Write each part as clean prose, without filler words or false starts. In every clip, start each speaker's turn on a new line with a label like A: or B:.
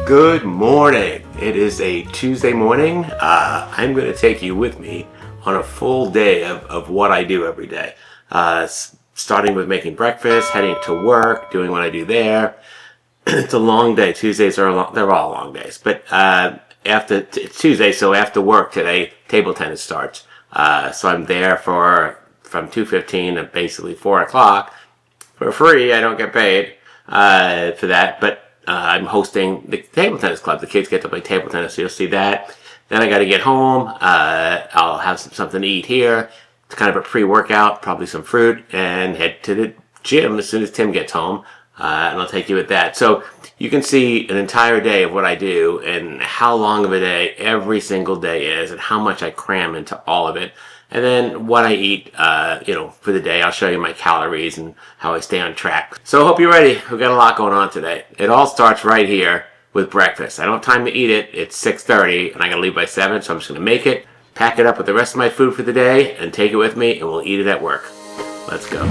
A: Good morning. It is a Tuesday morning. I'm going to take you with me on a full day of what I do every day. Starting with making breakfast, heading to work, doing what I do there. It's a long day. Tuesdays are they're all long days. But it's Tuesday, so after work today, table tennis starts. So I'm there from 2:15 to basically 4 o'clock for free. I don't get paid for that, but I'm hosting the table tennis club. The kids get to play table tennis, so you'll see that. Then I got to get home. I'll have something to eat here. It's kind of a pre-workout, probably some fruit, and head to the gym as soon as Tim gets home. And I'll take you with that. So you can see an entire day of what I do and how long of a day every single day is and how much I cram into all of it. And then what I eat, for the day. I'll show you my calories and how I stay on track. So I hope you're ready. We've got a lot going on today. It all starts right here with breakfast. I don't have time to eat it. It's 6:30 and I got to leave by 7, so I'm just going to make it, pack it up with the rest of my food for the day, and take it with me, and we'll eat it at work. Let's go.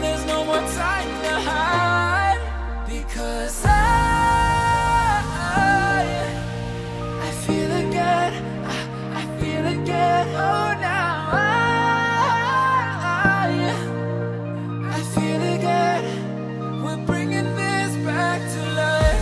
B: There's no more time to hide, because I feel again, I feel again. Oh, now I feel again. We're bringing this back to life.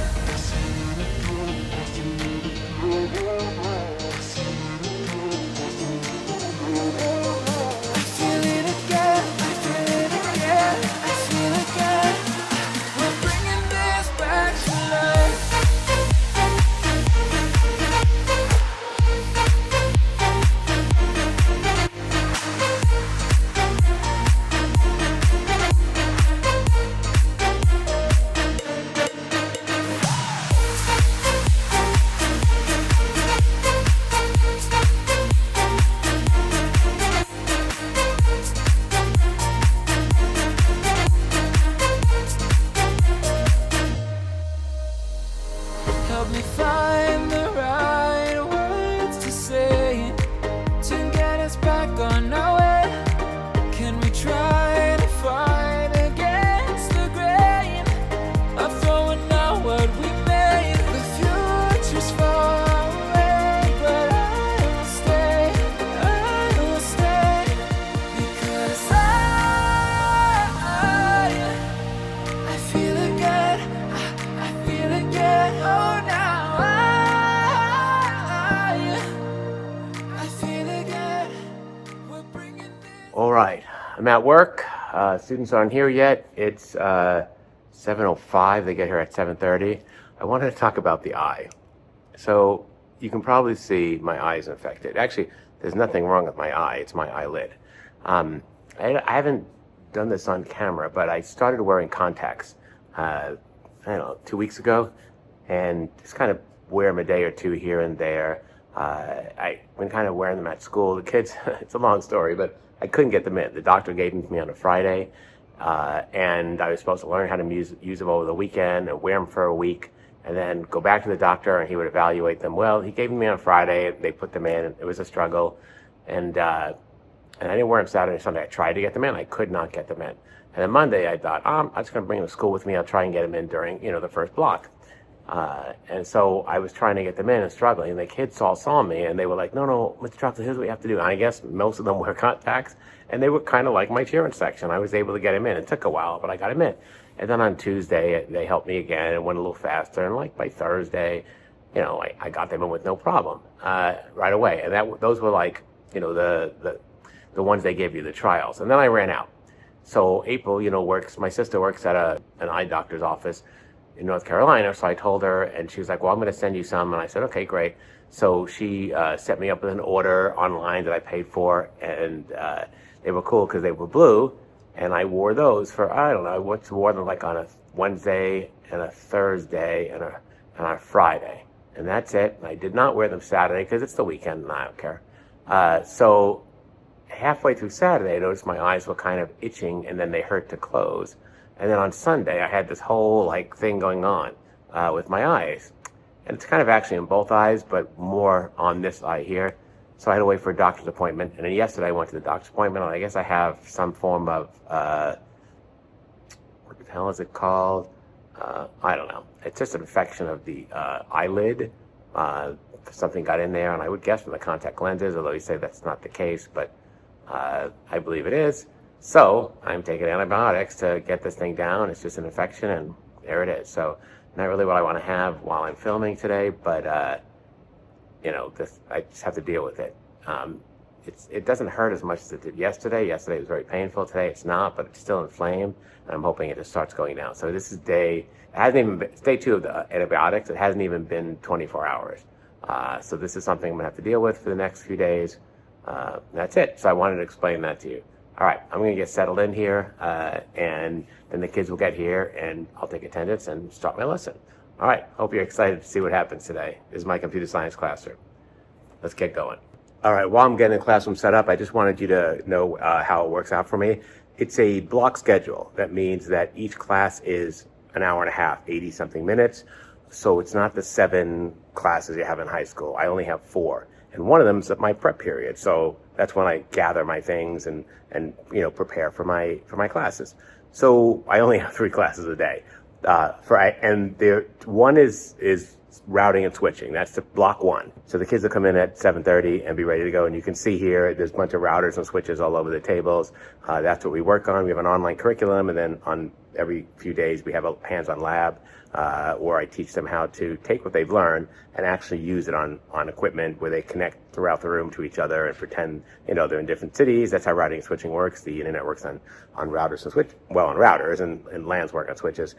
B: Help me find the right words to say to get us back on our way. Can we try to fight against the grain of throwing out what we made? The future's far away, but I will stay, because I feel again, I feel again. Oh,
A: All right, I'm at work. Students aren't here yet. It's 7:05. They get here at 7:30. I wanted to talk about the eye. So you can probably see my eye is infected. Actually, there's nothing wrong with my eye. It's my eyelid. I haven't done this on camera, but I started wearing contacts, 2 weeks ago, and just kind of wear them a day or two here and there. I've been kind of wearing them at school. The kids, it's a long story, but I couldn't get them in. The doctor gave them to me on a Friday, and I was supposed to learn how to use them over the weekend and wear them for a week, and then go back to the doctor and he would evaluate them. Well, he gave them to me on Friday. They put them in. It was a struggle, and I didn't wear them Saturday and Sunday. I tried to get them in. I could not get them in. And then Monday, I thought, I'm just going to bring them to school with me. I'll try and get them in during, the first block. And so I was trying to get them in and struggling, and the kids all saw me and they were like, no, Mr. Troxel, here's what you have to do. And I guess most of them wear contacts, and they were kind of like my cheering section. I was able to get them in. It took a while, but I got them in. And then on Tuesday, they helped me again and went a little faster. And like by Thursday, I got them in with no problem, right away. And those were like, the ones they gave you, the trials. And then I ran out. So April, my sister works at an eye doctor's office in North Carolina. So I told her, and she was like, well, I'm going to send you some. And I said, okay, great. So she set me up with an order online that I paid for, and they were cool because they were blue, and I wore those for, I don't know, I wore them like on a Wednesday and a Thursday and a Friday, and that's it. I did not wear them Saturday because it's the weekend and I don't care. So halfway through Saturday, I noticed my eyes were kind of itching, and then they hurt to close. And then on Sunday, I had this whole like thing going on with my eyes. And it's kind of actually in both eyes, but more on this eye here. So I had to wait for a doctor's appointment. And then yesterday I went to the doctor's appointment, and I guess I have some form of, what the hell is it called? I don't know. It's just an infection of the eyelid. Something got in there, and I would guess from the contact lenses, although you say that's not the case, but I believe it is. So I'm taking antibiotics to get this thing down. It's just an infection, and there it is. So not really what I want to have while I'm filming today, but you know, I just have to deal with it. It doesn't hurt as much as it did yesterday. Yesterday was very painful. Today it's not, but it's still inflamed, and I'm hoping it just starts going down. So this is it hasn't even been, it's day 2 of the antibiotics. It hasn't even been 24 hours. So this is something I'm gonna have to deal with for the next few days. That's it. So I wanted to explain that to you. All right, I'm gonna get settled in here, and then the kids will get here, and I'll take attendance and start my lesson. All right, hope you're excited to see what happens today. This is my computer science classroom. Let's get going. All right, while I'm getting the classroom set up, I just wanted you to know how it works out for me. It's a block schedule. That means that each class is an hour and a half, 80-something minutes. So it's not the 7 classes you have in high school. I only have 4. And one of them is at my prep period. So that's when I gather my things and you know, prepare for my classes. So I only have 3 classes a day. One is routing and switching. That's the block 1. So the kids will come in at 7:30 and be ready to go. And you can see here, there's a bunch of routers and switches all over the tables. That's what we work on. We have an online curriculum, and then on every few days we have a hands-on lab where I teach them how to take what they've learned and actually use it on equipment where they connect throughout the room to each other and pretend, you know, they're in different cities. That's how routing and switching works. The internet works on routers and on routers, and LANs work on switches.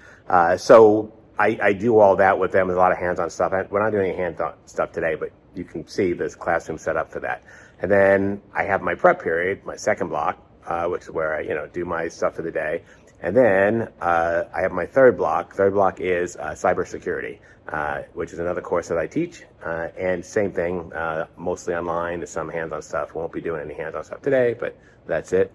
A: So I do all that with them. There's a lot of hands-on stuff. We're not doing any hands-on stuff today, but you can see this classroom set up for that. And then I have my prep period, my second block, which is where I, you know, do my stuff for the day. And then I have my third block. Third block is cybersecurity, which is another course that I teach. And same thing, mostly online. There's some hands-on stuff. Won't be doing any hands-on stuff today, but that's it.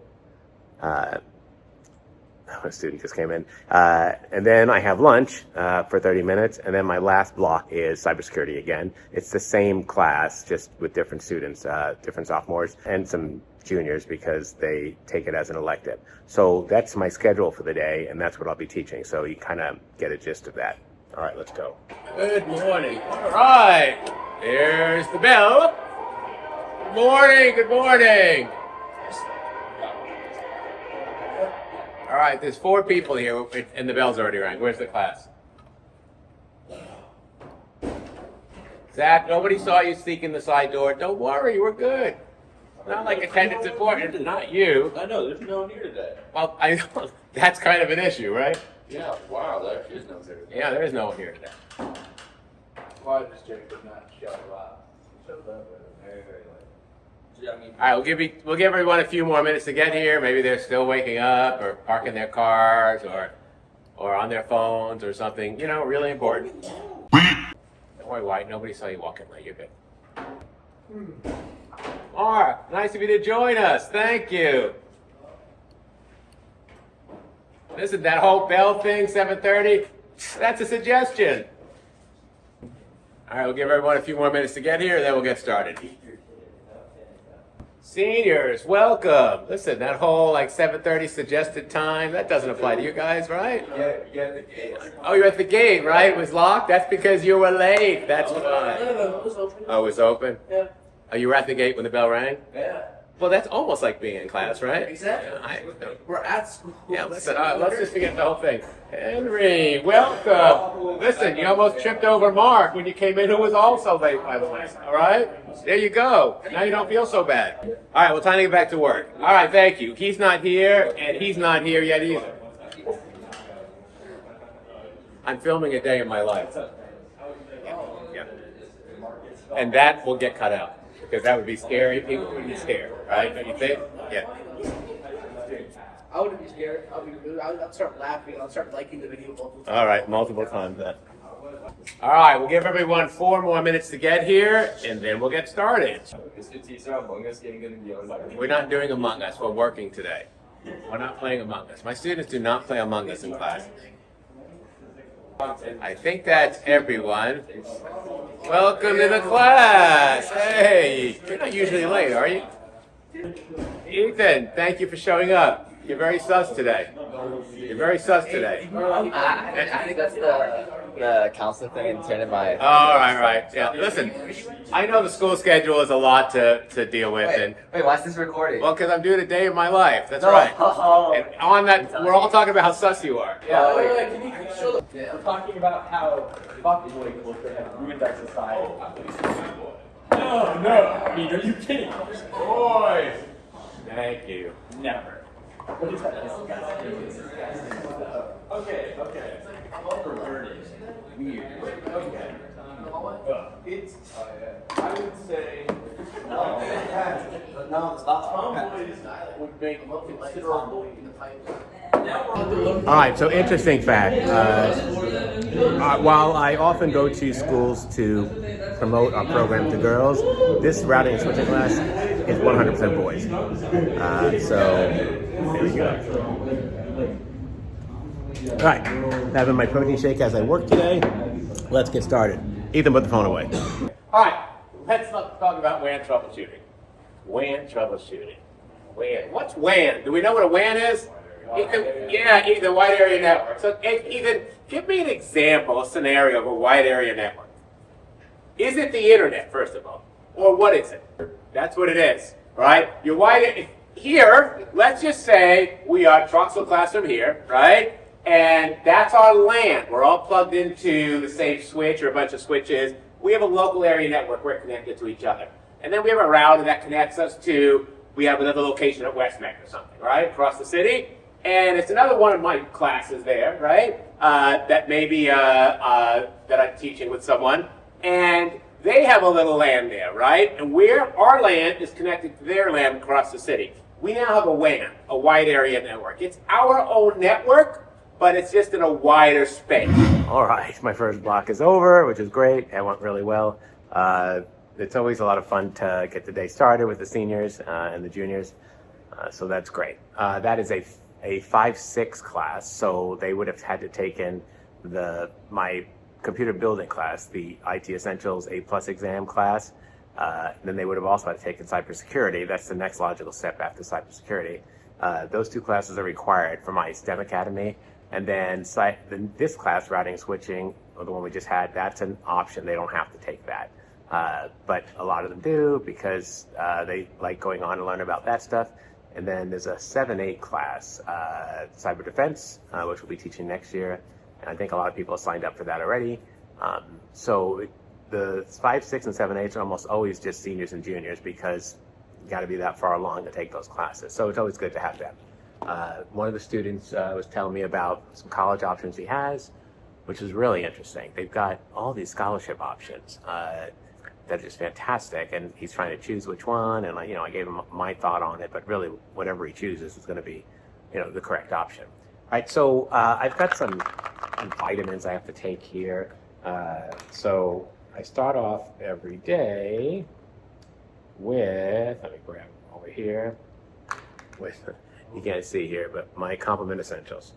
A: A student just came in. And then I have lunch for 30 minutes. And then my last block is cybersecurity again. It's the same class, just with different students, different sophomores, and some juniors because they take it as an elective. So that's my schedule for the day, and that's what I'll be teaching. So you kind of get a gist of that. All right, let's go. Good morning. All right, here's the bell. Good morning, good morning. All right, there's 4 people here, and the bell's already rang. Where's the class? Zach, nobody saw you sneak in the side door. Don't worry, we're good. Not like attendance important, not you.
C: I know, there's no one here today.
A: Well, I know that's kind of an issue, right?
C: Yeah, wow, there is no one here today.
A: Yeah, there is no one here today.
C: Why does Jake not show up? He shows up very, very late. Yeah, I mean,
A: All right, we'll give everyone a few more minutes to get here. Maybe they're still waking up or parking their cars or on their phones or something. You know, really important. Don't worry, White. Nobody saw you walking late. You're good. All right, nice of you to join us. Thank you. Listen, that whole bell thing, 7:30, that's a suggestion. All right, we'll give everyone a few more minutes to get here, then we'll get started. Seniors, welcome. Listen, that whole like 7:30 suggested time, that doesn't apply to you guys, right?
C: yeah, the gate.
A: Oh, you're at the gate, right? It was locked? That's because you were late. That's why.
C: No, it was open.
A: Oh, it was open?
C: Yeah.
A: Oh, you were at the gate when the bell rang?
C: Yeah.
A: Well, that's almost like being in class, right?
C: Exactly.
A: Yeah,
C: We're at school.
A: yeah, listen, let's just forget the whole thing. Henry, welcome. Listen, you almost tripped over Mark when you came in, who was also late, by the way. All right? There you go. Now you don't feel so bad. All right, well, time to get back to work. All right, thank you. He's not here, and he's not here yet either. I'm filming a day in my life. Yeah. and that will get cut out because that would be scary. People would be scared, right? Don't you think? Yeah.
C: I wouldn't be scared. I'd start laughing. I'll start liking the video multiple times.
A: All right, multiple times then. All right, we'll give everyone 4 more minutes to get here, and then we'll get started. We're not doing Among Us. We're working today. We're not playing Among Us. My students do not play Among Us in class. I think that's everyone. Welcome to the class. Hey, you're not usually late, are you? Ethan, thank you for showing up. You're very sus today. You're very sus today.
D: I think that's the counselor thing and turn it by.
A: All right. Yeah, listen, I know the school schedule is a lot to deal with.
D: Wait, why is this recording?
A: Well, because I'm doing a day of my life. That's right. And on that, we're all talking about how sus you are.
D: Yeah.
C: We're talking about how fucking culture has ruined our society. No. I mean, are you kidding?
A: Boys, thank you.
C: Never. What is that? Okay. Weird. Okay. It's, I would say,
D: No, stop.
C: tomboys would make considerable.
A: All right, so interesting fact. While I often go to schools to promote our program to girls, this routing and switching class is 100% boys. So there we go. All right, having my protein shake as I work today. Let's get started. Ethan, put the phone away. All right, let's talk about WAN troubleshooting. WAN troubleshooting. WAN. What's WAN? Do we know what a WAN is? Ethan, wide area network. So, Ethan, give me an example, a scenario of a wide area network. Is it the internet, first of all? Or what is it? That's what it is, right? Your wide here, let's just say we are Troxel Classroom here, right? And that's our LAN. We're all plugged into the same switch or a bunch of switches. We have a local area network. We're connected to each other. And then we have a router that connects us to, we have another location at Westmeck or something, right? Across the city. And it's another one of my classes there, right? That maybe that I'm teaching with someone. And they have a little LAN there, right? And our LAN is connected to their LAN across the city. We now have a WAN, a wide area network. It's our own network, but it's just in a wider space. All right, my first block is over, which is great. It went really well. It's always a lot of fun to get the day started with the seniors and the juniors, so that's great. That is a 5-6 class, so they would have had to take in my computer building class, the IT Essentials A+ exam class. Then they would have also had to take in cybersecurity. That's the next logical step after cybersecurity. Those 2 classes are required for my STEM Academy. And then this class, routing and switching, or the one we just had, that's an option. They don't have to take that. But a lot of them do because they like going on and learn about that stuff. And then there's a 7-8 class, cyber defense, which we'll be teaching next year. And I think a lot of people have signed up for that already. So the 5, 6, and 7, 8s are almost always just seniors and juniors because you got to be that far along to take those classes. So it's always good to have them. One of the students was telling me about some college options he has, which is really interesting. They've got all these scholarship options that are just fantastic, and he's trying to choose which one. And I gave him my thought on it, but really, whatever he chooses is going to be, the correct option. All right, so I've got some vitamins I have to take here. So I start off every day with, let me grab over here, with, you can't see here, but my complement essentials.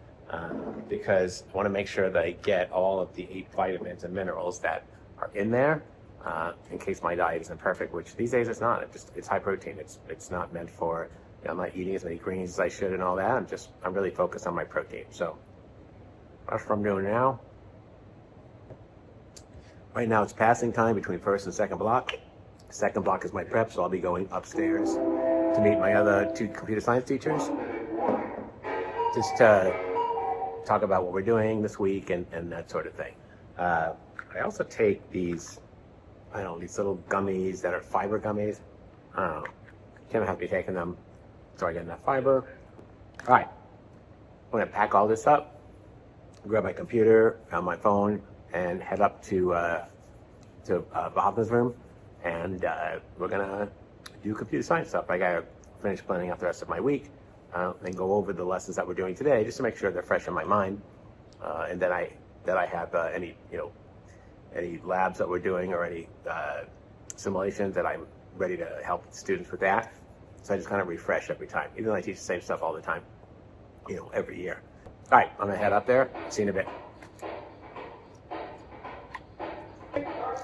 A: Because I want to make sure that I get all of the 8 vitamins and minerals that are in there, in case my diet isn't perfect, which these days it's not. It's high protein. It's not meant for, I'm not eating as many greens as I should and all that. I'm really focused on my protein. So that's what I'm doing now. Right now it's passing time between first and second block. Second block is my prep, so I'll be going upstairs to meet my other 2 computer science teachers, just to talk about what we're doing this week and that sort of thing. I also take these, these little gummies that are fiber gummies. I don't know. Kim has me taking them so I get enough fiber. All right, I'm gonna pack all this up, grab my computer, my phone, and head up to Bob's room and we're gonna do computer science stuff. I gotta finish planning out the rest of my week and go over the lessons that we're doing today, just to make sure they're fresh in my mind, and that I have any labs that we're doing or any simulations that I'm ready to help students with that. So I just kind of refresh every time, even though I teach the same stuff all the time, every year. All right, I'm gonna head up there. See you in a bit.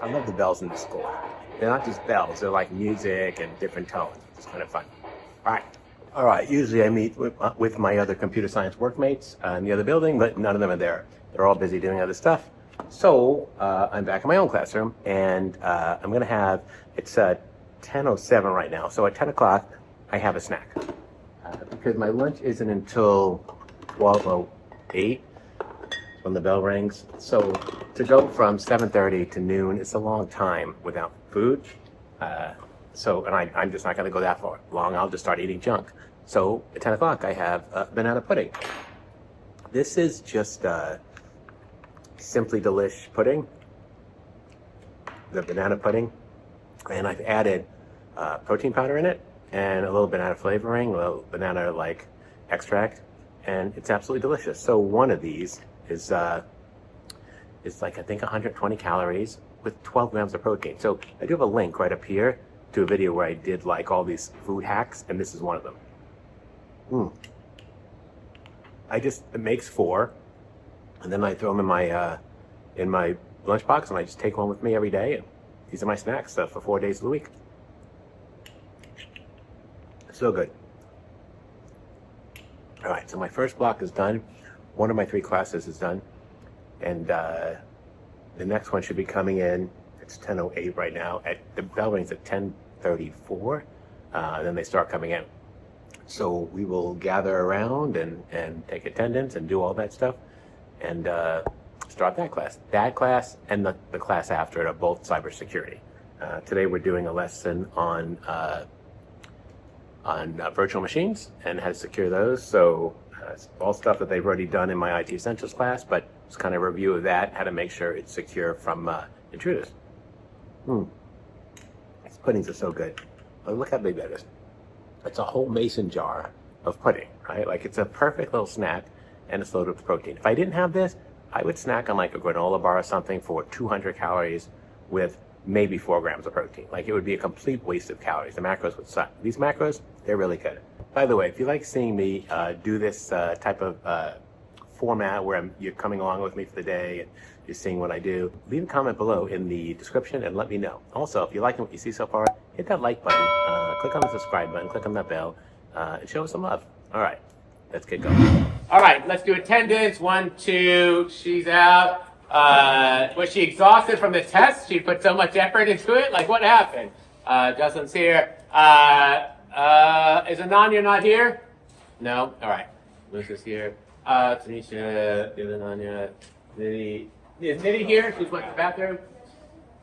A: I love the bells in the school. They're not just bells, they're like music and different tones. It's kind of fun. All right, usually I meet with my other computer science workmates in the other building, but none of them are there. They're all busy doing other stuff. So I'm back in my own classroom, and I'm gonna have, it's 10:07 right now, so at 10 o'clock I have a snack. Because my lunch isn't until 12:08 when the bell rings. So to go from 7:30 to noon, it's a long time without food. And I'm just not gonna go that far long. I'll just start eating junk. So at 10 o'clock I have banana pudding. This is just Simply Delish pudding, the banana pudding, and I've added protein powder in it and a little banana flavoring, a little banana like extract, and it's absolutely delicious. So one of these is like, I think 120 calories with 12 grams of protein. So I do have a link right up here to a video where I did like all these food hacks, and this is one of them. It makes 4, and then I throw them in my lunchbox, and I just take one with me every day, and these are my snacks for 4 days of the week. So good. All right, so my first block is done. One of my 3 classes is done, and the next one should be coming in. It's 10:08 right now. The bell rings at 10:34, then they start coming in. So we will gather around and take attendance and do all that stuff, and start that class. That class and the class after it are both cybersecurity. Today we're doing a lesson on virtual machines and how to secure those. So it's all stuff that they've already done in my IT Essentials class, but it's kind of a review of that, how to make sure it's secure from intruders. These puddings are so good. Oh, look how big that is. It's a whole mason jar of pudding, right? Like, it's a perfect little snack, and it's loaded with protein. If I didn't have this, I would snack on like a granola bar or something for 200 calories with maybe 4 grams of protein. Like, it would be a complete waste of calories. The macros would suck. These macros, they're really good. By the way, if you like seeing me do this type of format where you're coming along with me for the day and you're seeing what I do, leave a comment below in the description and let me know. Also, if you like what you see so far, hit that like button, click on the subscribe button, click on that bell, and show us some love. All right, let's get going. All right, let's do attendance. 1, 2, she's out. Was she exhausted from the test? She put so much effort into it? Like, what happened? Justin's here. Is Ananya not here? No? All right. Lucy's here. Tanisha, the other Ananya. Nidhi. Is Nidhi here? She's went to the bathroom?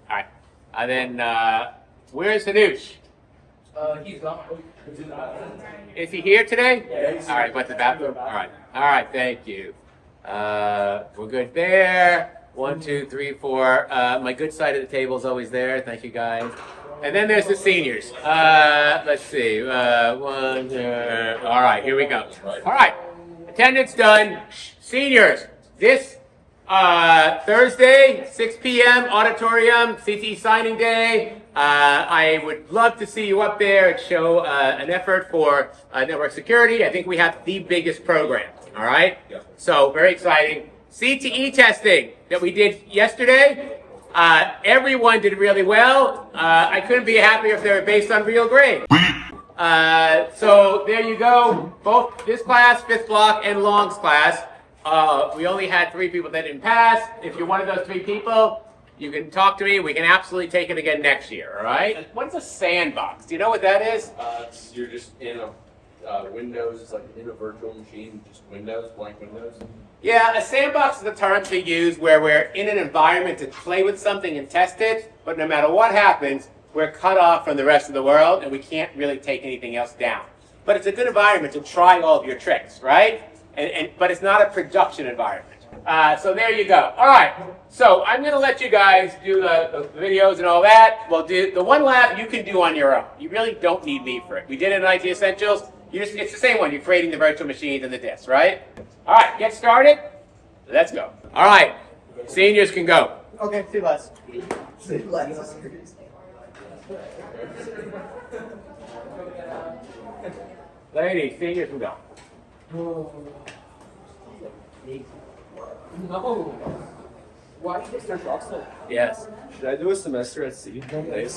A: All right. And then, where's Hanush?
D: He's gone.
A: Is he here today?
C: Yeah,
A: all right, went to the bathroom. All right, thank you. We're good there. 1, 2, 3, 4. My good side of the table is always there. Thank you, guys. And then there's the seniors. Let's see. 1, 2. All right, here we go. All right, attendance done. Seniors, this Thursday, 6 p.m. auditorium, CTE signing day. I would love to see you up there and show an effort for network security. I think we have the biggest program, all right? Yeah. So, very exciting. CTE testing that we did yesterday, everyone did really well. I couldn't be happier if they were based on real grades. So, there you go. Both this class, 5th block, and Long's class. We only had 3 people that didn't pass. If you're one of those 3 people, you can talk to me. We can absolutely take it again next year, all right? What's a sandbox? Do you know what that is?
E: You're just in a Windows. It's like in a virtual machine, just Windows, blank Windows.
A: Yeah, a sandbox is a term to use where we're in an environment to play with something and test it, but no matter what happens, we're cut off from the rest of the world, and we can't really take anything else down. But it's a good environment to try all of your tricks, right? But it's not a production environment. So there you go. All right. So I'm going to let you guys do the videos and all that. Well, the one lab you can do on your own. You really don't need me for it. We did it in IT Essentials. It's the same one. You're creating the virtual machines and the disks, right? All right. Get started. Let's go. All right. Seniors can go.
D: Okay, see less. See less.
A: Ladies, seniors can go.
C: No. Why did they start Boston?
A: Yes.
C: Should I do a semester at C?
A: A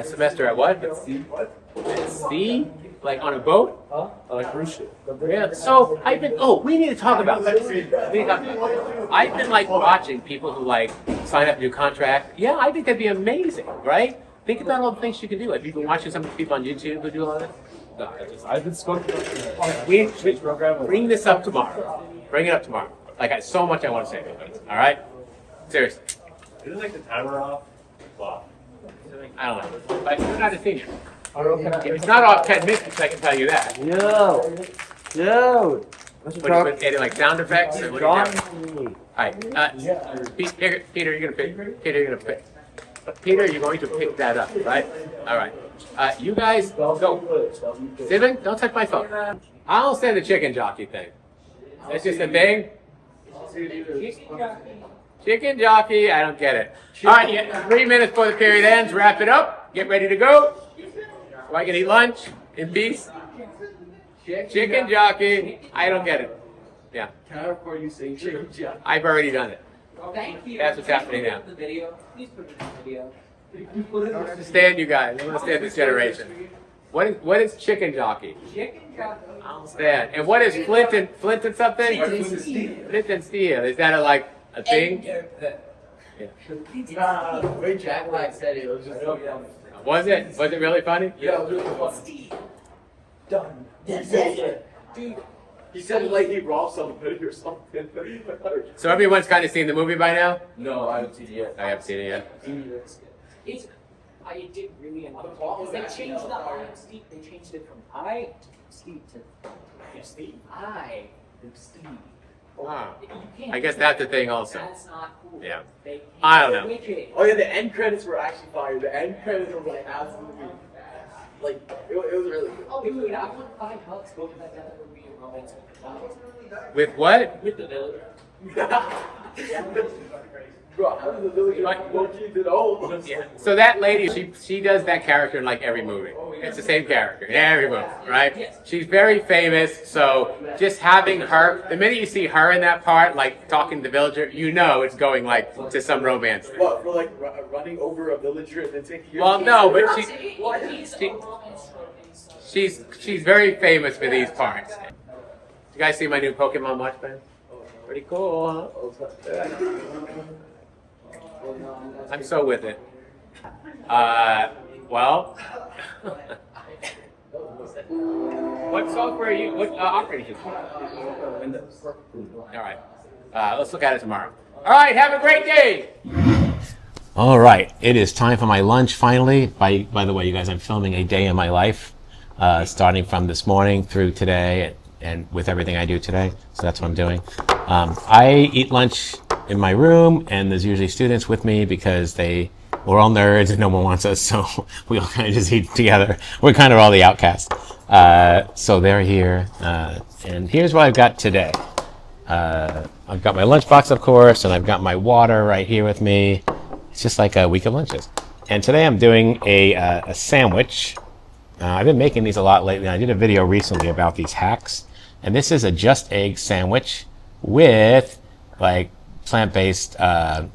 A: semester at what?
C: At C? What?
A: At sea? Like on a boat?
C: Huh? On a cruise ship.
A: Yeah. So I've been. Oh, we need to talk about this. I've been like watching people who like sign up to do contract. Yeah, I think that'd be amazing, right? Think about all the things you can do. Have you been watching some people on YouTube who do all that?
C: No, I've been spoken
A: We bring this up tomorrow. Bring it up tomorrow. Like so much I want to say about it. All right. Seriously.
C: Isn't like the timer off? Wow.
A: I don't know. But you're not a senior. If it's not off 10 minutes, I can tell you that.
C: Yo! Dude!
A: What do you put, adding like sound effects? Or what do you do? Alright, Peter, you're gonna pick. Peter, you're gonna pick. Peter, you're going to pick that up, right? Alright. You guys, go. Steven, don't touch my phone. I'll send the chicken jockey thing. That's just a thing? Chicken jockey, I don't get it. Alright, yeah, 3 minutes before the period ends, wrap it up, get ready to go. So I can eat lunch in peace. Chicken jockey, I don't get it. Yeah.
C: Before you say chicken jockey.
A: I've already done it.
D: Thank you.
A: That's what's happening now.
D: The video. Please put it in the video.
A: I don't understand you guys. I don't understand this generation. What is chicken jockey?
D: Chicken jockey.
A: I don't understand. And what is Flint and something? Flint and steel. Is that a thing?
D: Ray Jack Black said it was just so young.
A: Was it really funny?
C: Yeah, it was really fun. Done.
D: That's it.
C: Dude, he said it like he robbed somebody or something.
A: So everyone's kind of seen the movie by now?
C: No, I haven't seen it yet.
A: I haven't seen it yet.
F: I did really enjoy it. Because they changed the I am Steve. They changed it from I to Steve to Steve. I am Steve.
A: Ah.
F: You can't
A: I guess
F: do
A: that's
F: that.
A: the thing also.
F: That's not cool.
A: Yeah.
F: They
A: I don't know.
F: switch it.
C: Oh yeah, the end credits were actually fire. The end credits were like absolutely, like it was really good.
F: Oh, dude, I want $5 go to that movie and romance with the
A: With what?
F: With the villager.
C: Bro, how did the village like monkeys and all?
A: Yeah. So that lady, she does that character in like every movie. It's the same character in every movie, right? She's very famous, so just having her, the minute you see her in that part, like talking to the villager, you know it's going like to some romance thing.
C: What, for like running over a villager and then taking your
A: Well, no, but
F: She,
A: she's very famous for these parts. You guys see my new Pokemon watch band? Pretty cool, huh? I'm so with it. Well, what software what operating system? Windows. All right. Let's look at it tomorrow. All right. Have a great day. All right. It is time for my lunch finally. By the way, you guys, I'm filming a day in my life, starting from this morning through today and with everything I do today. So that's what I'm doing. I eat lunch in my room, and there's usually students with me because we're all nerds and no one wants us, so we all kind of just eat together. We're kind of all the outcasts. So they're here, and here's what I've got today. I've got my lunchbox, of course, and I've got my water right here with me. It's just like a week of lunches. And today I'm doing a sandwich. I've been making these a lot lately. I did a video recently about these hacks, and this is a just egg sandwich with like plant-based ham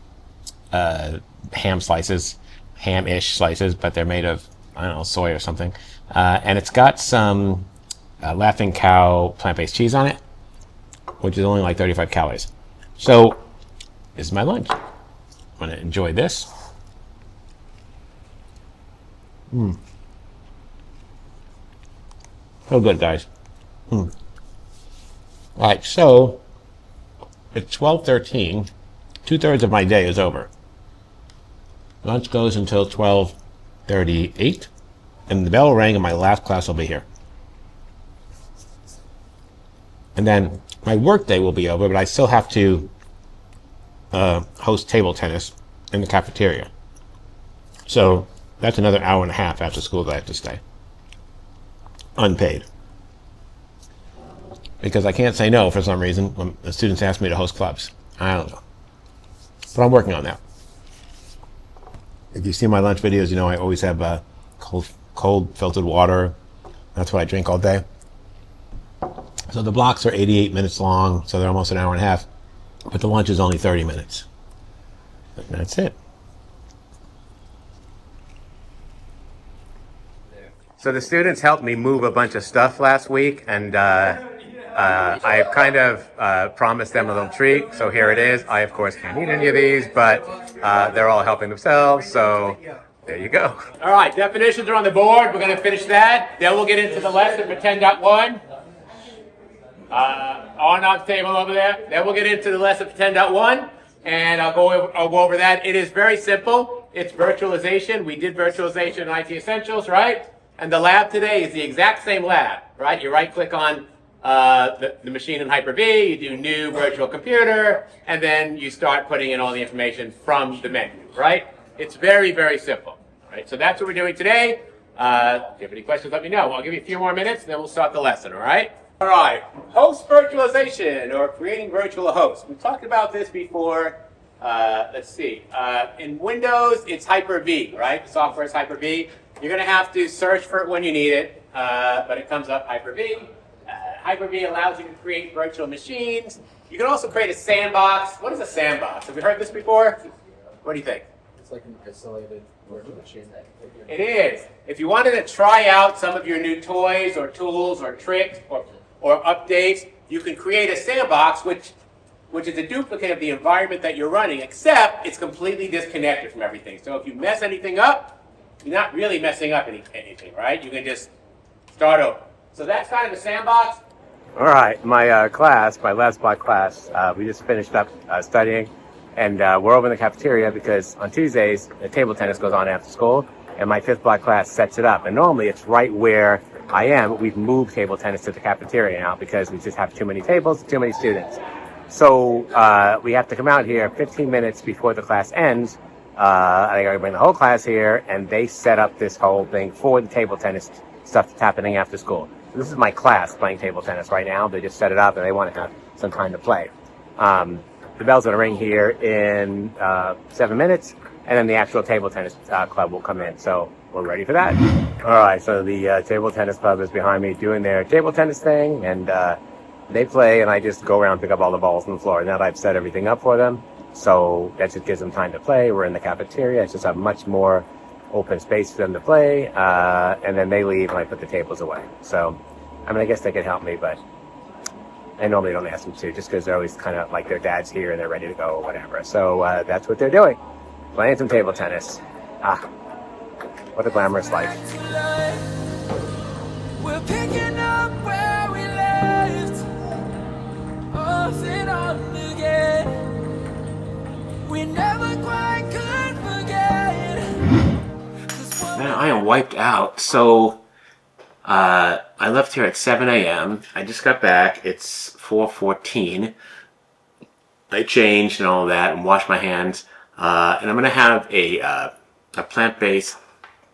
A: slices, ham-ish slices, but they're made of, I don't know, soy or something. And it's got some Laughing Cow plant-based cheese on it, which is only like 35 calories. So this is my lunch. I'm gonna enjoy this. So good, guys. All right, so it's 12:13. 2/3 of my day is over. Lunch goes until 12:38, and the bell rang and my last class will be here. And then my work day will be over, but I still have to host table tennis in the cafeteria. So that's another hour and a half after school that I have to stay. Unpaid. Because I can't say no for some reason when the students ask me to host clubs. I don't know. But I'm working on that. If you see my lunch videos, you know I always have cold filtered water. That's what I drink all day. So the blocks are 88 minutes long, so they're almost an hour and a half. But the lunch is only 30 minutes. And that's it. So the students helped me move a bunch of stuff last week, and I kind of promised them a little treat. So here it is. I, of course, can't eat any of these, but they're all helping themselves. So there you go. All right, definitions are on the board. We're going to finish that. Then we'll get into the lesson for 10.1. On the table over there. Then we'll get into the lesson for 10.1, and I'll go over that. It is very simple. It's virtualization. We did virtualization in IT Essentials, right? And the lab today is the exact same lab, right? You right-click on the machine in Hyper-V, you do new virtual computer, and then you start putting in all the information from the menu, right? It's very, very simple, right? So that's what we're doing today. If you have any questions, let me know. I'll give you a few more minutes, and then we'll start the lesson, all right? All right, host virtualization, or creating virtual hosts. We've talked about this before. Let's see. In Windows, it's Hyper-V, right? The software is Hyper-V. You're going to have to search for it when you need it, but it comes up Hyper-V. Hyper-V allows you to create virtual machines. You can also create a sandbox. What is a sandbox? Have you heard this before? What do you think?
D: It's like an isolated virtual machine.
A: It is. If you wanted to try out some of your new toys or tools or tricks or updates, you can create a sandbox, which is a duplicate of the environment that you're running, except it's completely disconnected from everything. So if you mess anything up, you're not really messing up anything, right? You can just start over. So that's kind of a sandbox. All right, my class, my last block class, we just finished up studying, and we're over in the cafeteria because on Tuesdays, the table tennis goes on after school, and my fifth block class sets it up. And normally it's right where I am, but we've moved table tennis to the cafeteria now because we just have too many tables, too many students. So we have to come out here 15 minutes before the class ends. I gotta bring the whole class here, and they set up this whole thing for the table tennis stuff that's happening after school. This is my class playing table tennis right now. They just set it up, and they want to have some time to play. The bell's gonna ring here in 7 minutes, and then the actual table tennis club will come in. So we're ready for that. All right, so the table tennis club is behind me doing their table tennis thing, and they play, and I just go around and pick up all the balls on the floor. Now that I've set everything up for them, so that just gives them time to play. We're in the cafeteria. It's just a much more open space for them to play, and then they leave and I put the tables away. So, I mean, I guess they could help me, but I normally don't ask them to, just because they're always kind of like their dad's here and they're ready to go or whatever. So that's what they're doing, playing some table tennis. What a glamorous life.
B: We're picking up where we left, off and on again. We never quite could forget.
A: Man, I am wiped out. So I left here at 7 a.m. I just got back. It's 4:14. I changed and all that and washed my hands. And I'm going to have a plant-based,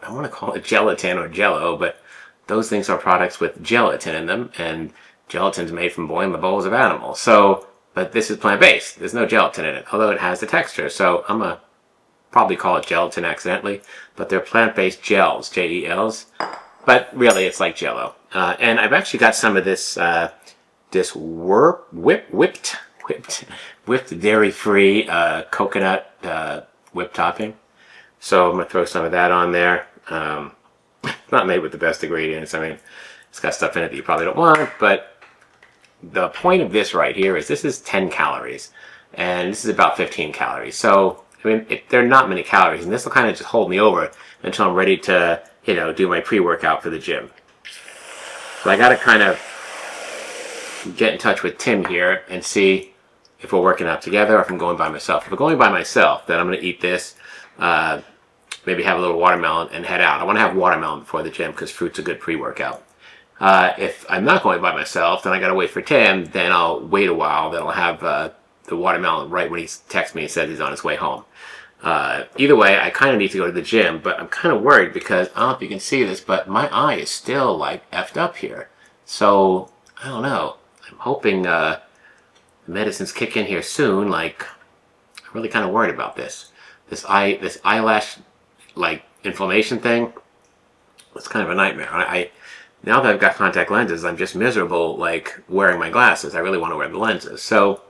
A: I want to call it gelatin or jello, but those things are products with gelatin in them, and gelatin's made from boiling the bowels of animals. So, but this is plant-based. There's no gelatin in it, although it has the texture. So I'm going to probably call it gelatin accidentally, but they're plant-based gels, J-E-Ls. But really, it's like jello. And I've actually got some of this whipped dairy-free coconut whipped topping. So I'm going to throw some of that on there. Not made with the best ingredients. I mean, it's got stuff in it that you probably don't want, but the point of this right here is this is 10 calories, and this is about 15 calories. So, I mean, there are not many calories, and this will kind of just hold me over until I'm ready to, you know, do my pre-workout for the gym. So I got to kind of get in touch with Tim here and see if we're working out together or if I'm going by myself. If I'm going by myself, then I'm going to eat this, maybe have a little watermelon and head out. I want to have watermelon before the gym because fruit's a good pre-workout. If I'm not going by myself, then I got to wait for Tim. Then I'll wait a while. Then I'll have the watermelon right when he texted me and said he's on his way home. Either way, I kind of need to go to the gym, but I'm kind of worried because I don't know if you can see this, but my eye is still like effed up here. So I don't know. I'm hoping the medicines kick in here soon. Like, I'm really kind of worried about this. This eyelash like inflammation thing. It's kind of a nightmare. Now that I've got contact lenses, I'm just miserable like wearing my glasses. I really want to wear the lenses. So.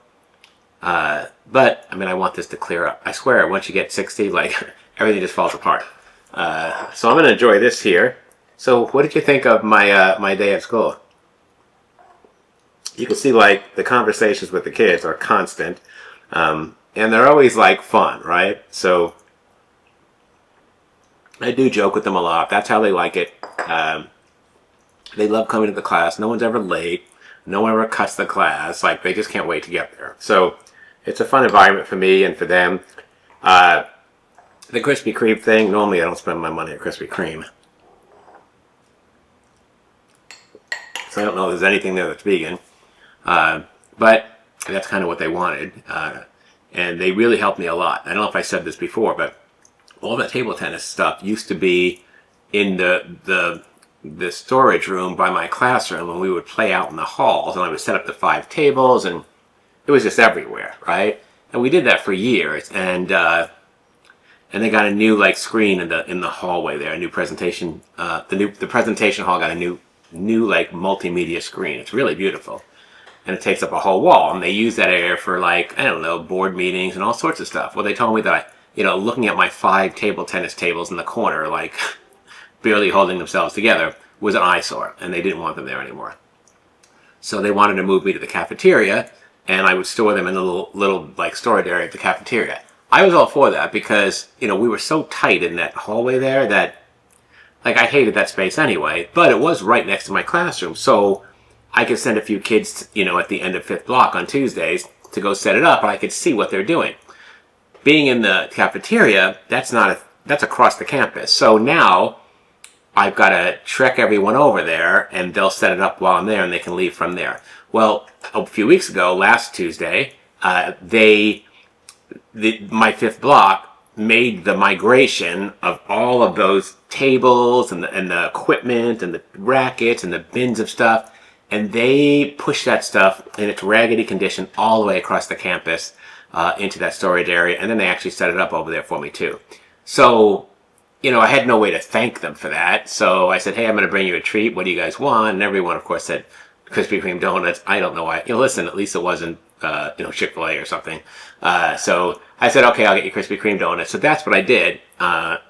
A: But I mean, I want this to clear up. I swear, once you get 60, like everything just falls apart. So I'm gonna enjoy this here. So, what did you think of my my day at school? You can see like the conversations with the kids are constant, and they're always like fun, right? So I do joke with them a lot. That's how they like it. They love coming to the class. No one's ever late. No one ever cuts the class. Like, they just can't wait to get there. So it's a fun environment for me and for them. The Krispy Kreme thing, normally I don't spend my money at Krispy Kreme. So I don't know if there's anything there that's vegan. But that's kind of what they wanted. And they really helped me a lot. I don't know if I said this before, but all that table tennis stuff used to be in the storage room by my classroom, and we would play out in the halls, and I would set up the 5 tables, and it was just everywhere, right? And we did that for years, and they got a new like screen in the hallway there, a new presentation. The presentation hall got a new like multimedia screen. It's really beautiful, and it takes up a whole wall, and they use that area for like, I don't know, board meetings and all sorts of stuff. Well, they told me that looking at my 5 table tennis tables in the corner, like barely holding themselves together, was an eyesore, and they didn't want them there anymore. So they wanted to move me to the cafeteria, and I would store them in a little like storage area at the cafeteria. I was all for that because, we were so tight in that hallway there that, like, I hated that space anyway, but it was right next to my classroom, so I could send a few kids, at the end of 5th block on Tuesdays to go set it up, and I could see what they're doing. Being in the cafeteria, that's across the campus. So now I've got to trek everyone over there, and they'll set it up while I'm there, and they can leave from there. Well, a few weeks ago, last Tuesday, my 5th block made the migration of all of those tables and the equipment and the rackets and the bins of stuff, and they pushed that stuff in its raggedy condition all the way across the campus into that storage area, and then they actually set it up over there for me too. So, I had no way to thank them for that, so I said, hey, I'm going to bring you a treat. What do you guys want? And everyone, of course, said Krispy Kreme donuts. I don't know why. Listen, at least it wasn't, Chick-fil-A or something. So I said, okay, I'll get you Krispy Kreme donuts. So that's what I did.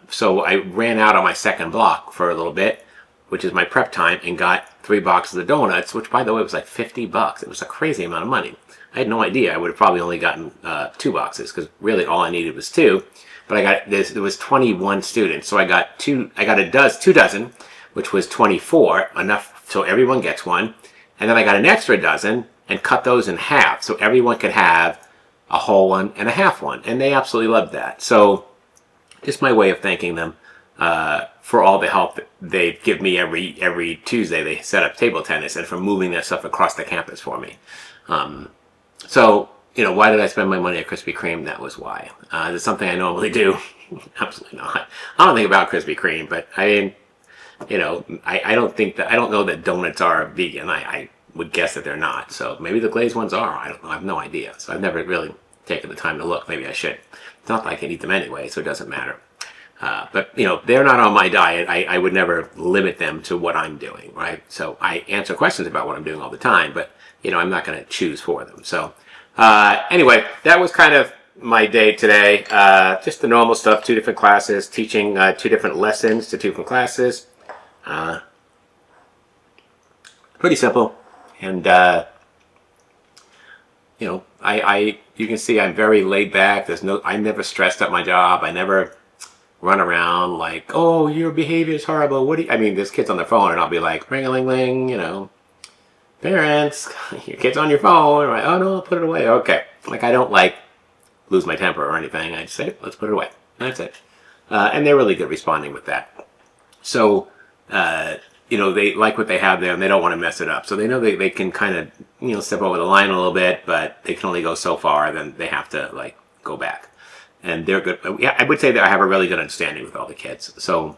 A: So I ran out on my 2nd block for a little bit, which is my prep time, and got 3 boxes of donuts, which, by the way, was like $50. It was a crazy amount of money. I had no idea. I would have probably only gotten 2 boxes, because really all I needed was 2. But I got this. There was 21 students, so I got 2 dozen, which was 24, enough so everyone gets one. And then I got an extra dozen and cut those in half, so everyone could have a whole one and a half one, and they absolutely loved that. So, just my way of thanking them for all the help that they give me every Tuesday. They set up table tennis, and for moving that stuff across the campus for me. So, why did I spend my money at Krispy Kreme? That was why. It's something I normally do. Absolutely not. I don't think about Krispy Kreme, but I mean, I don't know that donuts are vegan. I would guess that they're not. So maybe the glazed ones are. I don't know. I have no idea. So I've never really taken the time to look. Maybe I should. It's not that I can eat them anyway, so it doesn't matter. But, they're not on my diet. I would never limit them to what I'm doing, right? So I answer questions about what I'm doing all the time, but, I'm not going to choose for them. So anyway, that was kind of my day today. Just the normal stuff, 2 different classes, teaching 2 different lessons to 2 different classes. Pretty simple. And, you can see I'm very laid back. I'm never stressed at my job. I never run around like, oh, your behavior is horrible. There's kids on their phone, and I'll be like, ring-a-ling-ling, parents, your kid's on your phone. Right? Oh, no, I'll put it away. Okay. Like, I don't, lose my temper or anything. I just say, let's put it away. That's it. And they're really good responding with that. So, they like what they have there, and they don't want to mess it up. So they know they can kind of step over the line a little bit, but they can only go so far. Then they have to like go back, and they're good. Yeah, I would say that I have a really good understanding with all the kids. So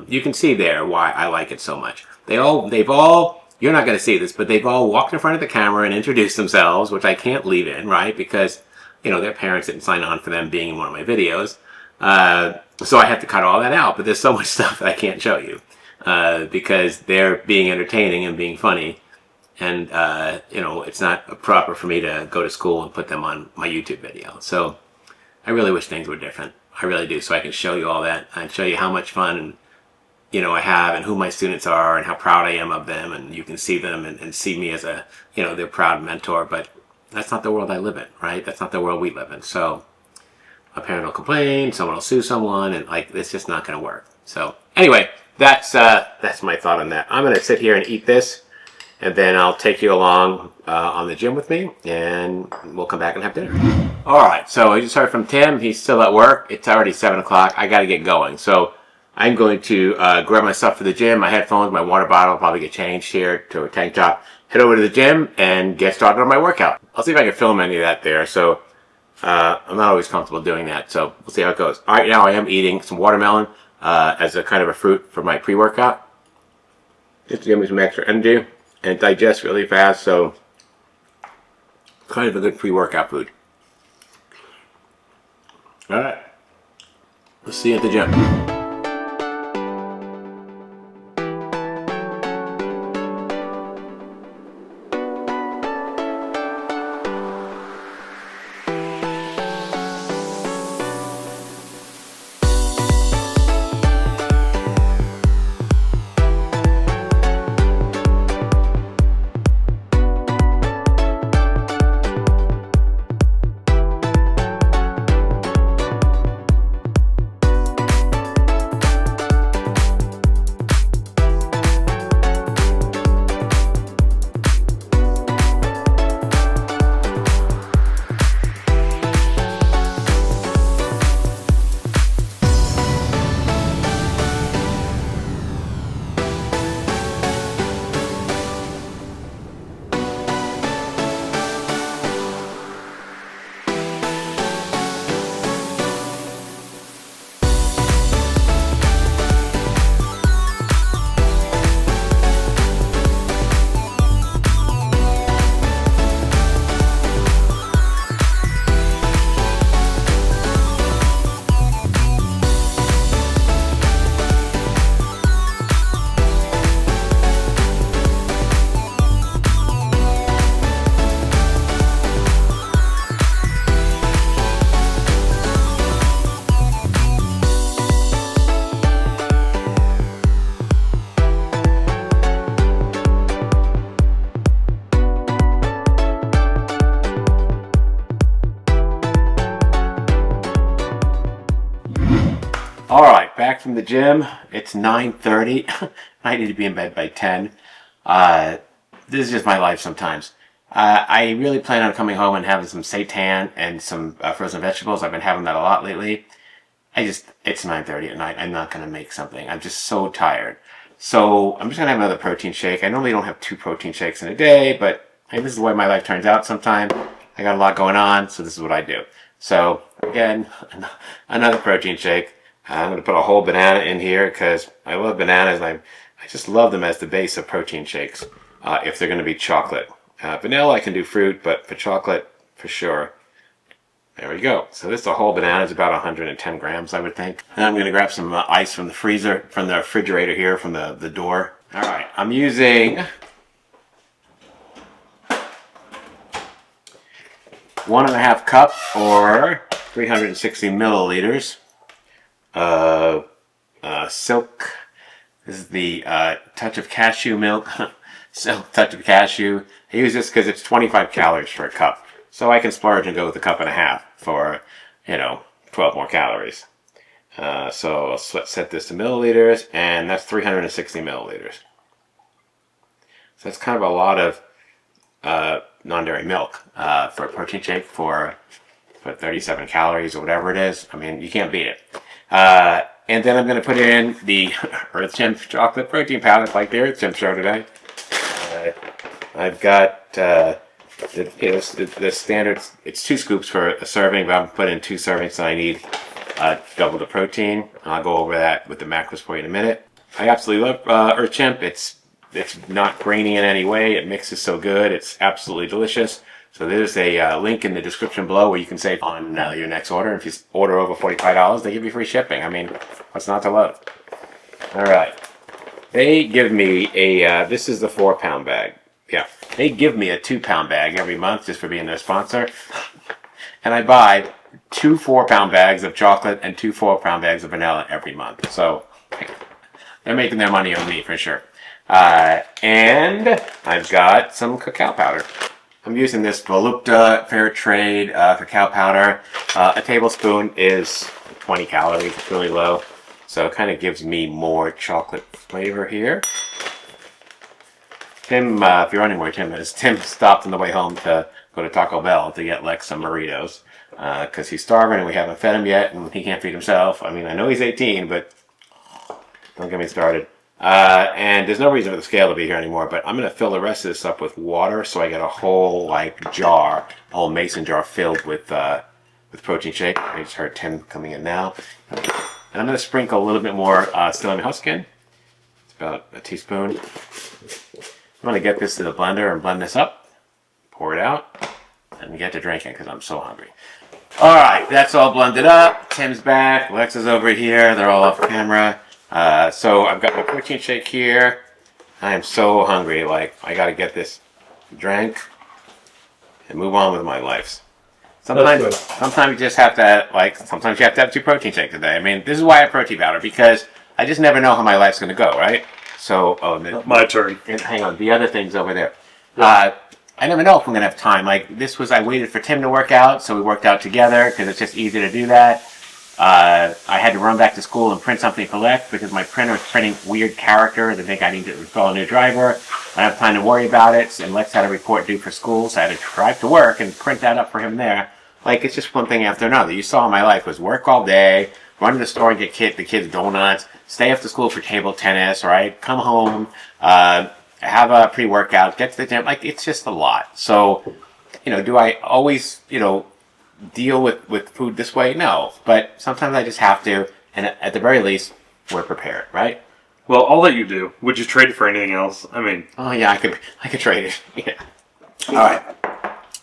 A: you can see there why I like it so much. They've all. You're not going to see this, but they've all walked in front of the camera and introduced themselves, which I can't leave in, right? Because, their parents didn't sign on for them being in one of my videos. So I have to cut all that out, but there's so much stuff that I can't show you. Because they're being entertaining and being funny. And, it's not proper for me to go to school and put them on my YouTube video. So I really wish things were different. I really do. So I can show you all that and show you how much fun I have, and who my students are, and how proud I am of them, and you can see them and see me as a, their proud mentor. But that's not the world I live in, right? That's not the world we live in. So a parent will complain, someone will sue someone, and like, it's just not going to work. So anyway, that's my thought on that. I'm going to sit here and eat this, and then I'll take you along on the gym with me, and we'll come back and have dinner. All right, so I just heard from Tim. He's still at work. It's already 7 o'clock. I got to get going. So I'm going to grab my stuff for the gym, my headphones, my water bottle, probably get changed here to a tank top, head over to the gym, and get started on my workout. I'll see if I can film any of that there. So I'm not always comfortable doing that, so we'll see how it goes. All right, now I am eating some watermelon as a kind of a fruit for my pre-workout, just to give me some extra energy, and it digests really fast, so kind of a good pre-workout food. All right, we'll see you at the gym. All right, back from the gym. It's 9:30. I need to be in bed by 10. This is just my life sometimes. I really plan on coming home and having some seitan and some frozen vegetables. I've been having that a lot lately. It's 9:30 at night. I'm not going to make something. I'm just so tired. So I'm just going to have another protein shake. I normally don't have 2 protein shakes in a day, but hey, this is the way my life turns out sometimes. I got a lot going on, so this is what I do. So again, another protein shake. I'm going to put a whole banana in here because I love bananas, and I just love them as the base of protein shakes if they're going to be chocolate. Vanilla, I can do fruit, but for chocolate, for sure. There we go. So this whole banana is about 110 grams, I would think. And I'm going to grab some ice from the freezer, from the refrigerator here, from the door. All right, I'm using 1.5 cup or 360 milliliters. Silk. This is the touch of cashew milk. Silk touch of cashew. I use this because it's 25 calories for a cup. So I can splurge and go with 1.5 cups for, 12 more calories. So I'll set this to milliliters, and that's 360 milliliters. So that's kind of a lot of non-dairy milk for a protein shake for 37 calories or whatever it is. I mean, you can't beat it. And then I'm going to put in the Chimp chocolate protein powder, like the Chimp show today. I've got the standard. It's 2 scoops for a serving, but I'm putting 2 servings, so I need double the protein. I'll go over that with the macros for you in a minute. I absolutely love Chimp. It's not grainy in any way. It mixes so good. It's absolutely delicious. So there's a link in the description below where you can save on your next order. If you order over $45, they give you free shipping. I mean, what's not to love? All right. They give me this is the 4-pound bag. Yeah. They give me a 2-pound bag every month just for being their sponsor. And I buy 2 4-pound bags of chocolate and 2 4-pound bags of vanilla every month. So they're making their money on me for sure. And I've got some cacao powder. I'm using this Volupta Fair Trade cacao powder. A tablespoon is 20 calories. It's really low. So it kind of gives me more chocolate flavor here. Tim, if you're wondering where Tim is, Tim stopped on the way home to go to Taco Bell to get Lex some burritos. Because he's starving and we haven't fed him yet and he can't feed himself. I mean, I know he's 18, but don't get me started. And there's no reason for the scale to be here anymore, but I'm going to fill the rest of this up with water so I get a whole jar, a whole mason jar filled with protein shake. I just heard Tim coming in now. And I'm going to sprinkle a little bit more Stellium Huskin. It's about a teaspoon. I'm going to get this to the blender and blend this up, pour it out, and get to drinking because I'm so hungry. All right, that's all blended up. Tim's back. Lex is over here. They're all off camera. So I've got my protein shake here. I am so hungry. Like, I got to get this drank and move on with my life. Sometimes you just have to, sometimes you have to have 2 protein shakes a day. I mean, this is why I have protein powder, because I just never know how my life's going to go, right? So,
G: my turn.
A: And hang on, the other thing's over there. I never know if I'm going to have time. Like, I waited for Tim to work out, so we worked out together, because it's just easy to do that. I had to run back to school and print something for Lex because my printer is printing weird characters. I think I need to install a new driver. I don't have time to worry about it. And Lex had a report due for school, so I had to drive to work and print that up for him there. Like, it's just one thing after another. You saw my life was work all day, run to the store and get the kids donuts, stay after school for table tennis, right? Come home, have a pre-workout, get to the gym. Like, it's just a lot. So, do I always, deal with food this way? No, but sometimes I just have to, and at the very least, we're prepared, right?
G: Well, all that you do, would you trade it for anything else? I mean,
A: oh yeah, I could trade it. Yeah. All right.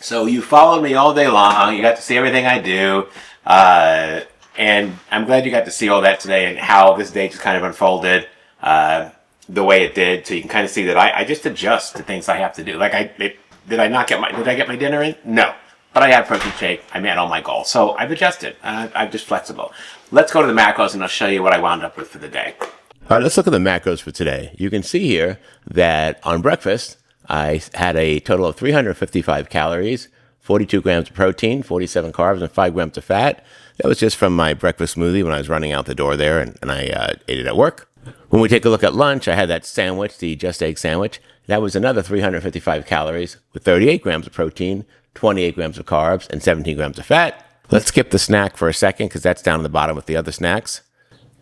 A: So you followed me all day long. You got to see everything I do, and I'm glad you got to see all that today and how this day just kind of unfolded the way it did. So you can kind of see that I just adjust to things I have to do. Like did I get my dinner in? No. But I had a protein shake. I met all my goals. So I've adjusted. I'm just flexible. Let's go to the macros and I'll show you what I wound up with for the day. All right, let's look at the macros for today. You can see here that on breakfast, I had a total of 355 calories, 42 grams of protein, 47 carbs, and 5 grams of fat. That was just from my breakfast smoothie when I was running out the door there, and I ate it at work. When we take a look at lunch, I had that sandwich, the Just Egg sandwich. That was another 355 calories with 38 grams of protein, 28 grams of carbs, and 17 grams of fat. Let's skip the snack for a second because that's down at the bottom with the other snacks.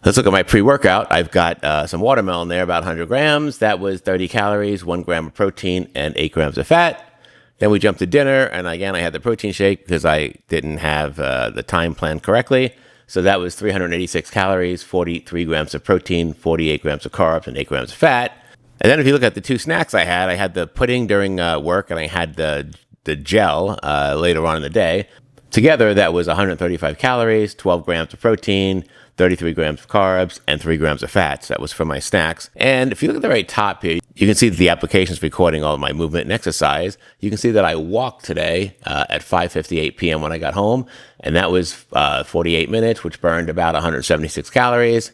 A: Let's look at my pre-workout. I've got some watermelon there, about 100 grams. That was 30 calories, 1 gram of protein, and 8 grams of fat. Then we jumped to dinner, and again, I had the protein shake because I didn't have the time planned correctly. So that was 386 calories, 43 grams of protein, 48 grams of carbs, and 8 grams of fat. And then if you look at the 2 snacks I had the pudding during work, and I had the gel later on in the day. Together, that was 135 calories, 12 grams of protein, 33 grams of carbs, and 3 grams of fat. So that was for my snacks. And if you look at the very top here, you can see that the application is recording all of my movement and exercise. You can see that I walked today at 5:58 p.m. when I got home, and that was 48 minutes, which burned about 176 calories.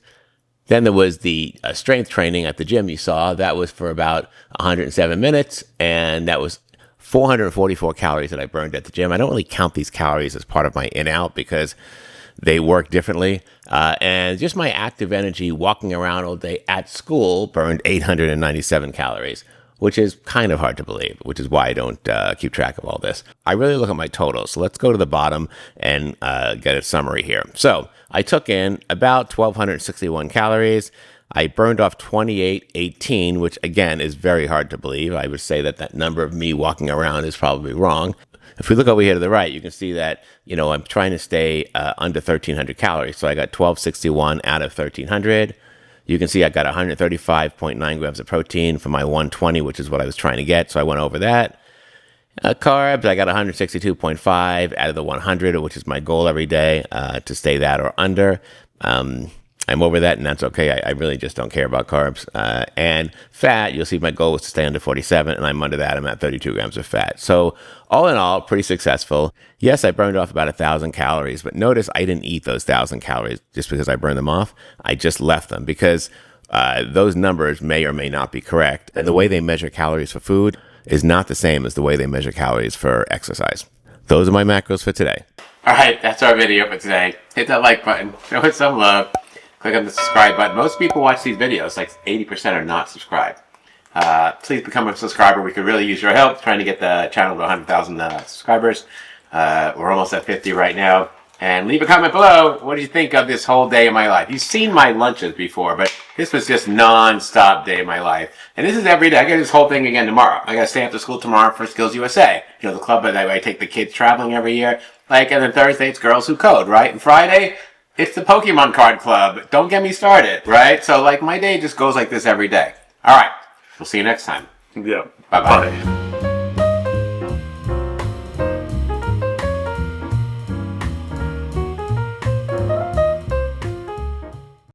A: Then there was the strength training at the gym you saw. That was for about 107 minutes, and that was 444 calories that I burned at the gym. I don't really count these calories as part of my in-out because they work differently. And just my active energy walking around all day at school burned 897 calories, which is kind of hard to believe, which is why I don't keep track of all this. I really look at my totals. So let's go to the bottom and get a summary here. So I took in about 1,261 calories. I burned off 2818, which again is very hard to believe. I would say that that number of me walking around is probably wrong. If we look over here to the right, you can see that, I'm trying to stay under 1,300 calories. So I got 1,261 out of 1,300. You can see I got 135.9 grams of protein for my 120, which is what I was trying to get. So I went over that. Carbs, I got 162.5 out of the 100, which is my goal every day, to stay that or under. I'm over that, and that's okay. I really just don't care about carbs. And fat, you'll see my goal was to stay under 47, and I'm under that. I'm at 32 grams of fat. So all in all, pretty successful. Yes, I burned off about 1,000 calories, but notice I didn't eat those 1,000 calories just because I burned them off. I just left them because those numbers may or may not be correct. And the way they measure calories for food is not the same as the way they measure calories for exercise. Those are my macros for today. All right, that's our video for today. Hit that like button. Show it some love. Click on the subscribe button. Most people watch these videos, like 80% are not subscribed. Please become a subscriber. We could really use your help trying to get the channel to 100,000 subscribers. We're almost at 50 right now. And leave a comment below. What do you think of this whole day of my life? You've seen my lunches before, but this was just non-stop day of my life. And this is every day. I get this whole thing again tomorrow. I got to stay after school tomorrow for Skills USA. The club that I take the kids traveling every year. And then Thursday, it's Girls Who Code, right? And Friday, it's the Pokemon card club. Don't get me started, right? So my day just goes like this every day. All right. We'll see you next time.
G: Yeah.
A: Bye-bye.
G: Bye.